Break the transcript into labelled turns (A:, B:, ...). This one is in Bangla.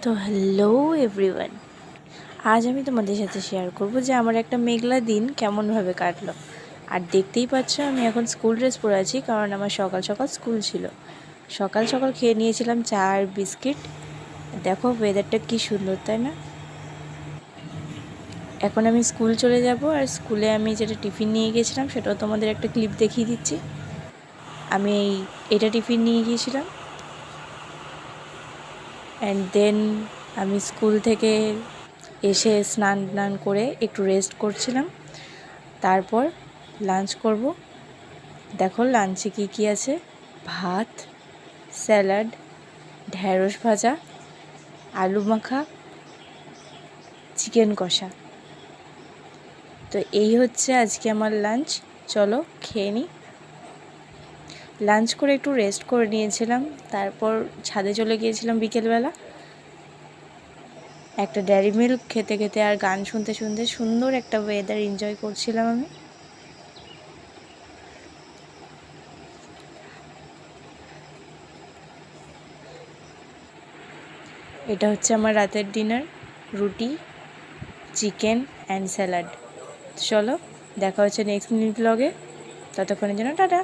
A: তো হ্যালো এভরিওয়ান, আজ আমি তোমাদের সাথে শেয়ার করব যে আমার একটা মেঘলা দিন কেমনভাবে কাটলো। আর দেখতেই পাচ্ছ আমি এখন স্কুল ড্রেস পরে আছি, কারণ আমার সকাল সকাল স্কুল ছিল। সকাল সকাল খেয়ে নিয়েছিলাম চা আর বিস্কিট। দেখো ওয়েদারটা কি সুন্দর, তাই না? এখন আমি স্কুল চলে যাব, আর স্কুলে আমি যেটা টিফিন নিয়ে গিয়েছিলাম সেটাও তোমাদের একটা ক্লিপ দেখিয়ে দিচ্ছি। আমি এটা টিফিন নিয়ে গিয়েছিলাম, অ্যান্ড দেন আমি স্কুল থেকে এসে স্নান করে একটু রেস্ট করছিলাম। তারপর লাঞ্চ করব। দেখো লাঞ্চে কী আছে: ভাত, স্যালাড, ঢ্যাঁড়স ভাজা, আলু মাখা, চিকেন কষা। তো এই হচ্ছে আজকে আমার লাঞ্চ। চলো খেয়ে নিই। লাঞ্চ করে একটু রেস্ট করে নিয়েছিলাম, তারপর ছাদে চলে গিয়েছিলাম বিকেলবেলা। একটা ডেয়ারি মিল্ক খেতে খেতে আর গান শুনতে শুনতে সুন্দর একটা ওয়েদার এনজয় করছিলাম আমি। এটা হচ্ছে আমার রাতের ডিনার: রুটি, চিকেন অ্যান্ড স্যালাড। চলো দেখা হচ্ছে নেক্সট মিনিট ব্লগে। ততক্ষণের জন্য টাটা।